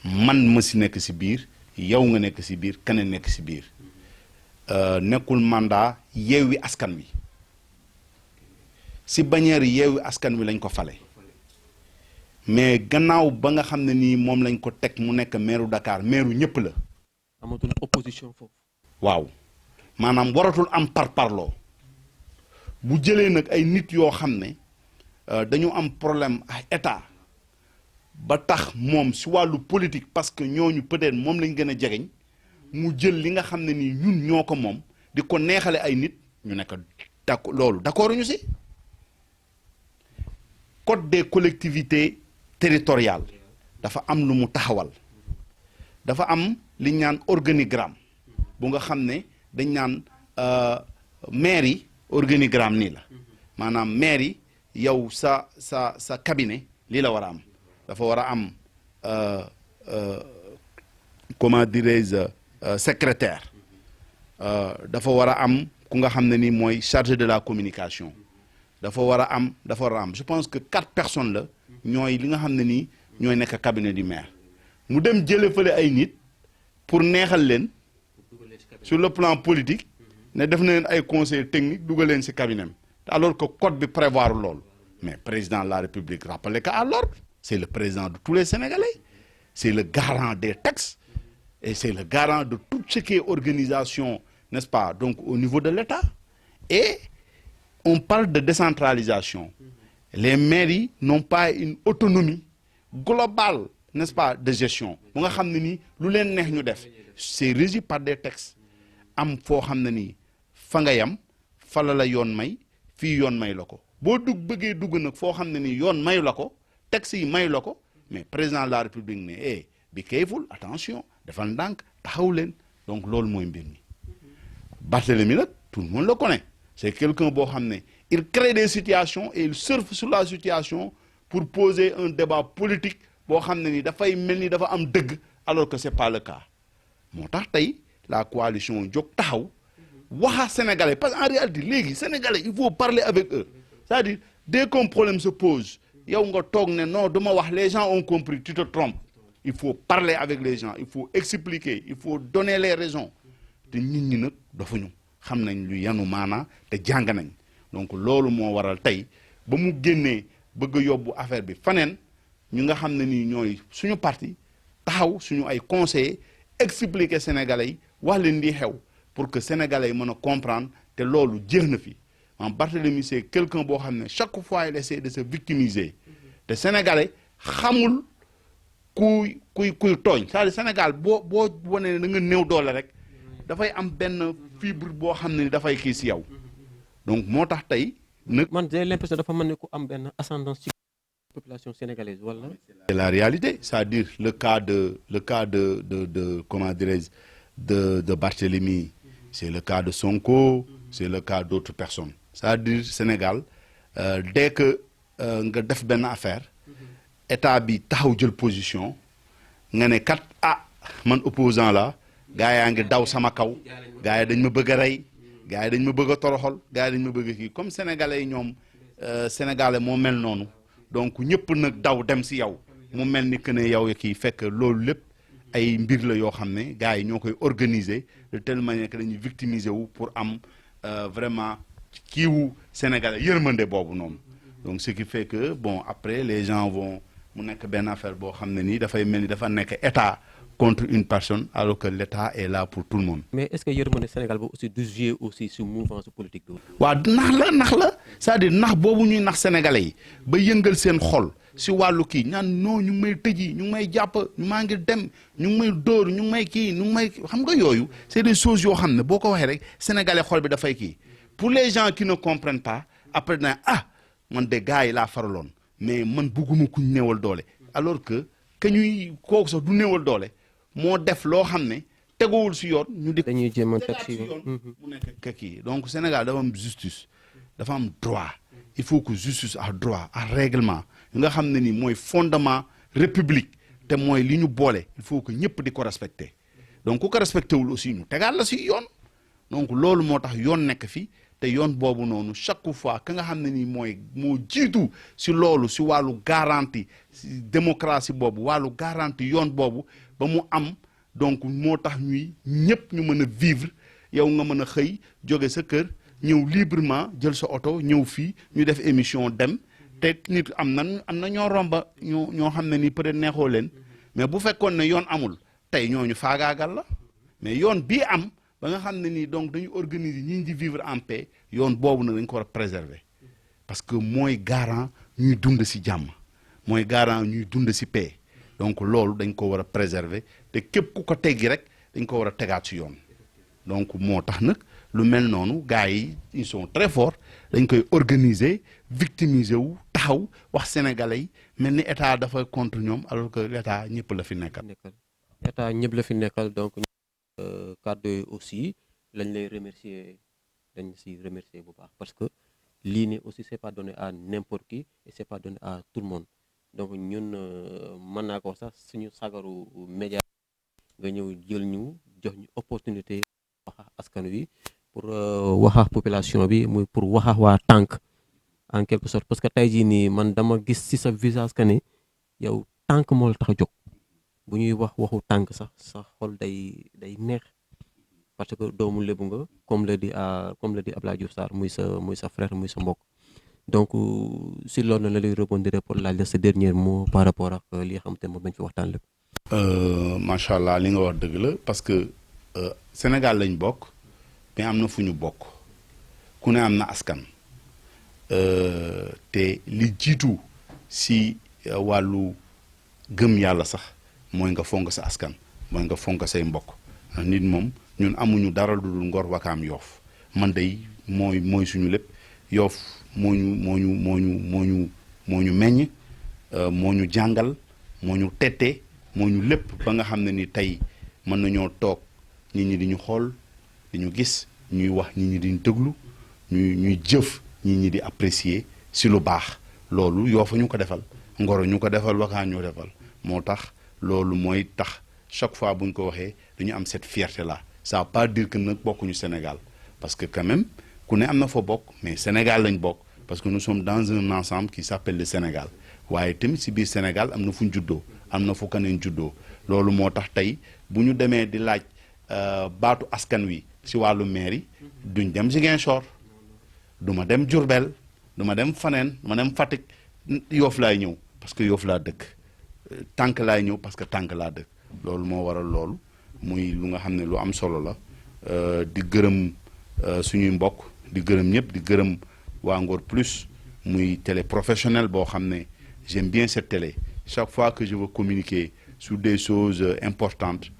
man ma si nekk si biir yow nga nekk si biir keneen nekk si biir nekkul mandat Yewwi Askan Wi si bannière Yewwi Askan Wi lañ ko fale mais gannaaw ba nga xam ne nii moom lañ ko teg mu nekk maire Dakar maire ñëpp la. amatul opposition foofu. waaw maanaam waratul am parparloo bu jëlee nag ay nit yoo xam ne dañu am problème ak état ba tax moom si wàllu politique parce que ñooñu peut-être moom lañ gën a jegeñ mu jël li nga xam ne nii ñun ñoo ko moom di ko neexale ay nit ñu nekk d'accord loolu d'accord ñu si code des collectivités territoriales dafa am lu mu taxawal dafa am li ñu naan organigramme bu nga xam ne dañ naan maire yi organigramme nii la maanaam maire yi yow sa cabinet lii la war a am dafa war a am comment dirais-je secrétaire dafa war a am ku nga xam ne ni mooy chargé de la communication dafa war a am je pense que 4 personnes la ñooy li nga xam ne nii ñooy nekk cabinet du maire mu dem jële fële ay nit pour neexal leen sur le plan politique ne def na leen ay conseil technique dugal leen ci cabinet alors que code bi prévoir loolu mais président de la République rappelé qu'à l'ordre c'est le président de tous les Sénégalais c'est le garant des textes et c'est le garant de tout ce qui est organisation, n'est-ce pas, donc au niveau de l'État. Et on parle de décentralisation. Les mairies n'ont pas une autonomie globale, n'est-ce pas, de gestion. C'est régi par des textes. Am fo xamna ni fa nga yam fa la yoon may fi yoon may lako bo bëggee dugg nak fo xamna ni yoon may lako texte yi may lako mais président de la République ne be careful, attention, defal ndànk taxaw leen donc loolu mooy mbir mi Barthélémy nag tout le monde le connaît c'est quelqu'un boo xam ne il crée des situations et il surfe sur la situation pour poser un débat politique boo xam ne ni dafay mel ni dafa am dëgg alors que c'est pas le cas moo tax tey la coalition jóg taxaw waxa sénégalais parce qu'en réalité léegi sénégalais il faut parler avec eux c'est-à-dire dès qu'un problème se pose yow nga toog ne non duma wax les gens ont compris tu te trompes il faut parler avec les gens il faut expliquer il faut donner les raisons te nit ñi nag dafuñu xam nañ lu yanu maanaa te jàng nañ donc loolu moo waral tey ba mu génnee bëgg a yóbbu affaire bi faneen ñu nga xam ne nii ñooy suñu parti taxaw suñu ay conseillers expliquer sénégalais yi wax leen di xew pour que sénégalais yi mën a comprendre te loolu jeex na fi en Barthélémy c'est quelqu'un boo xam ne chaque fois il essaie de se victimiser te sénégalais xamul kuy tooñ c'est-à-dire Sénégal boo wane ne da nga néew doole rek dafay am benn fibre boo xam ne dafay kii si yow donc moo tax tey nag. man j'ai l'impression dafa mën ne ku am benn ascendance ci population sénégalaise wala. c'est la réalité c'est-à-dire le cas de comment dirais-je de Barthélémy c'est le cas de Sonko c'est le cas d'autres personnes c'est-à-dire Sénégal dès que nga def benn affaire état bi taxaw jël position nga ne kat man opposant la gars yaa ngi daw sama kaw gars yi dañ ma bëgg a rey gars yi dañ ma bëgg a toroxal gars yi dañ ma bëgg a kii comme sénégalais yi ñoom sénégalais moo mel noonu donc ñëpp nag daw dem si yow mu mel ni que ne yow kii fekk loolu lépp ay mbir la yoo xam ne gars yi ñoo koy organiser de telle manière que dañuy victimiser wu pour am vraiment kiiwu sénégalais yërmande boobu noonu donc ce qui fait que bon après les gens vont mu nekk benn affaire boo xam ne nii dafay mel ni dafa nekk état contre une personne alors que l'état est là pour tout le monde. mais est-ce que yërmande Sénégal boobu aussi du jouer aussi sur mouvance politique bi. waaw nax la c'est-à-dire nax boobu ñuy nax sénégalais yi ba yëngal seen xol si wàllu kii ñaan non ñu ngi may tëji ñu ngi may jàpp maa ngi dem ñu ngi may dóor ñu ngi may kii ñu ngi may xam nga yooyu c'est des choses yoo xam ne boo ko waxee rek sénégalais xol bi dafay kii pour les gens qui ne comprennent pas après dina man de gars yi laa faraloon mais man bugguma kuñ néewal doole alors que ñuy kooku sax du néewal doole moo def loo xam ne teguwul si yoon ñu di dañuy jéem a teg tegaat si si yoon mu nekk kekk yi donc Sénégal dafa am justice dafa am droit il faut que justice a droit a règlement nga xam ne ni mooy fondement république te mooy li ñu boole il faut que ñëpp di ko respecter donc ku ko respecté wul aussi ñu tegaat la si yoon donc loolu moo tax yoon nekk fi te yoon boobu noonu chaque fois ka nga xam ne nii mooy moo jiitu si loolu si wàllu garantie si démocratie boobu wàllu garantie yoon boobu ba mu am donc moo tax ñuy ñëpp ñu mën a vivre yow nga mën a xëy jóge sa kër ñëw librement jël sa oto ñëw fii ñu def émission dem te nit am na ñoo romba ñoo xam ne ni peut-être neexoo leen mais bu fekkoon ne yoon amul tey ñooñu faagaagal la mais yoon bii am ba nga xam ne nii donc dañu organiser ñi di vivre en paix yoon boobu nag dañ ko war a préserver parce que mooy garant ñuy dund ci jàmm mooy garant ñuy dund ci paix donc loolu dañ ko war a préserver te képp ku ko teggi rek dañ ko war a tegaat ci yoon donc moo tax nag lu mel noonu gars yi ils sont très forts dañ koy organiser victimiser wu taxaw wax sénégalais yi mel ni état dafa contre ñoom alors que l'état ñëpp la fi nekkal. état ñëpp la fi nekkal donc kàddu yi aussi lañ lay remercier dañ si remercier bu baax parce que lii nii aussi c'est pas donné à n'importe qui et c'est pas donné à tout le monde donc ñun mën naa ko wax sax suñu sagaru média nga ñëw jël ñu jox ñu opportunité wax askan wi pour wax population bi muy pour wax waa tànk en quelque sorte parce que tey jii nii man dama gis ci sa visage que ne yow tànk moo la tax a jóg bu ñuy wax waxu tànk sax sa xol day neex parce que doomu lébu nga comme le dit Abdoulaye Diouf Sarr muy sa frère muy sa mbokk donc si loolu la lay rebondir pour laaj la sa dernier mot par rapport ak li nga xam te moom lañ fi waxtaan lépp. macha allah li nga wax dëgg la parce que Sénégal lañ bokk mais am na fu ñu bokk ku ne am na askan te li jiitu si wàllu gëm yàlla sax mooy nga fonk sa askan mooy nga fonk say mbokk nit moom ñun amuñu dara lu dul Ngor Wakaam Yoof man day mooy suñu lépp Yoof moo ñu meññ moo ñu jàngal moo ñu tette moo ñu lépp ba nga xam ne ni tey mën nañoo toog nit ñi di ñu xool di ñu gis ñuy wax nit ñi di ñu déglu ñuy jëf nit ñi di apprécier si lu baax loolu Yoof ñu ko defal Ngor ñu ko defal Wakaam ñu defal moo tax loolu mooy tax chaque fois bu ñu ko waxee dañu am cette fierté là ça veut pas dire que nag bokkuñu Sénégal parce que quand même ku ne am na fa bokk mais Sénégal lañ bokk parce que nous sommes dans un ensemble qui s'appelle le Sénégal waaye tamit si biir Sénégal am na fu ñu juddoo am na fu keneen juddoo loolu moo tax tey bu ñu demee di laaj baatu askan wi si wàllu mairie duñ dem Ziguinchor du ma dem Diourbel du ma dem faneen du ma dem Fatick Yoof laay ñëw parce que Yoof laa dëkk tànk laay ñëw parce que tànk laa dëkk loolu moo waral loolu muy lu nga xam ne lu am solo la di gërëm suñuy mbokk di gërëm ñëpp di gërëm waa Ngor Plus muy télé professionnel boo xam ne j'aime bien cette télé chaque fois que je veux communiquer sur des choses importantes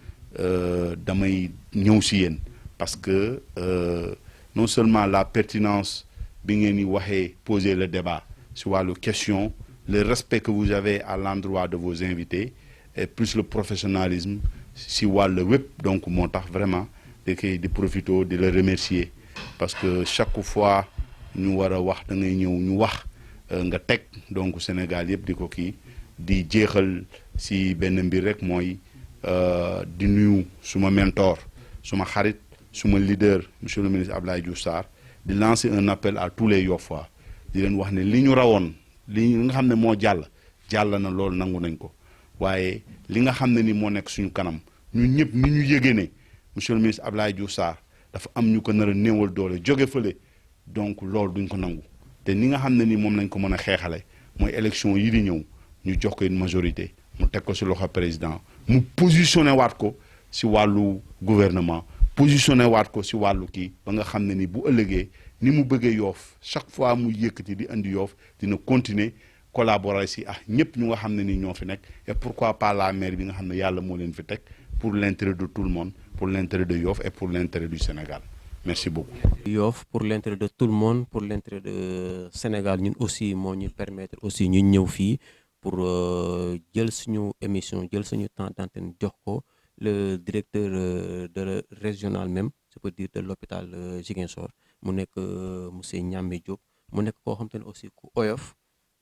damay ñëw si yéen parce que non seulement la pertinence bi ngeen di waxee poser le débat si wàllu question le respect que vous avez à l'endroit de vos invités et plus le professionnalisme si wàllu wépp donc moo tax vraiment di profito di la remercier parce que chaque fois ñu war a wax da ngay ñëw ñu wax nga teg donc Sénégal yëpp di ko kii di jeexal si benn mbir rek mooy di nuyu suma mentor suma xarit suma leader monsieur le ministre Abdoulaye Diouf Sarr di lancer un appel à tous les Yofois di leen wax ne li ñu rawoon li nga xam ne moo jàll na loolu nangu nañ ko waaye li nga xam ne ni moo nekk suñu kanam ñun ñëpp ni ñu yëgee ne monsieur le ministre Abdoulaye Diouf Sarr dafa am ñu ko nar a néewal doole jóge fële donc loolu duñ ko nangu te ni nga xam ne ni moom lañ ko mën a xeexale mooy élection yi di ñëw ñu jox ko une majorité mu teg ko si loxo président mu positionné waat ko si wàllu gouvernement positionné waat ko si wàllu kii ba nga xam ne ni bu ëllëgee ni mu bëggee Yoof chaque fois mu yëkkati di indi Yoof dina continuer collaborer si ñëpp ñu nga xam ne ni ñoo fi nekk et pourquoi pas la maire bi nga xam ne yàlla moo leen fi teg pour l'intérêt de tout le monde pour l'intérêt de Yoff et pour l'intérêt du Sénégal Merci beaucoup. Yoff pour l'intérêt de tout le monde, pour l'intérêt de Sénégal ñun aussi moo ñu permettre aussi ñu ñëw fii pour jël suñu émission jël suñu temps d'antenne jox ko le directeur de régional même je peux dire de l'hôpital Ziguinchor mu nekk monsieur Niamé Diop mu nekk koo xam te ne aussi ku oyof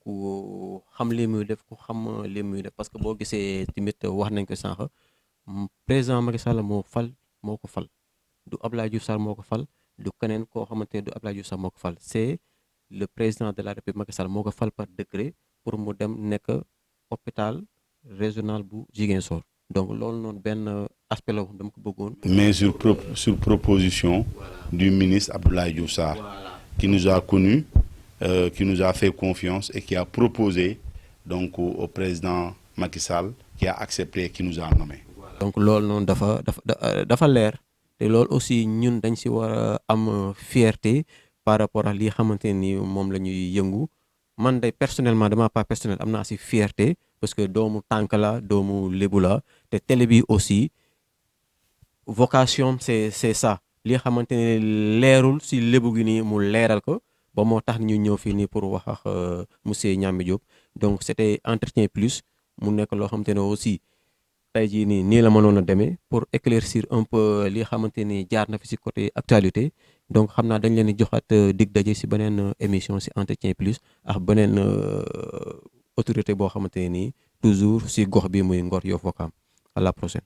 ku xam li muy def ku xam li muy def parce que boo gisee tamit wax nañ ko sànq président Macky Sall moo ko fal du Abdoulaye Diouf Sarr moo ko fal du keneen koo xamante ne du Abdoulaye Diouf Sarr moo ko fal c'est le président de la République Macky Sall moo ko fal par décret pour mu dem nekk hôpital régional bu Ziguinchor donc loolu noonu benn aspect la dama ko bëggoon. Mais sur proposition du ministre Abdoulaye Diouf Sarr qui nous a connus, qui nous a fait confiance et qui a proposé donc au président Macky Sall qui a accepté, qui nous a nommé. donc loolu noonu dafa leer. te loolu aussi ñun dañ si war a am fierté par rapport ak li xamante ni moom la ñuy yëngu man day personnellement dama pas personnel am naa si fierté parce que doomu tànk la doomu lébu la te télé bi aussi vocation c'est ça li xamante ne leerul si lébu gi nii mu leeral ko ba moo tax ñu ñëw fii nii pour wax ak monsieur Niamé Diop donc c'était entretien plus mu nekk loo xamante ne aussi tey jii nii la mënoon a demee pour éclaircir un peu li xamante ni jaar na fi ci côté actualité donc xam naa dañ leen di joxaat dig daje ci beneen émission ci entretien plus ak beneen autorité boo xamante ne nii toujours ci gox bi muy Ngor Yoff Ouakam à la prochaine.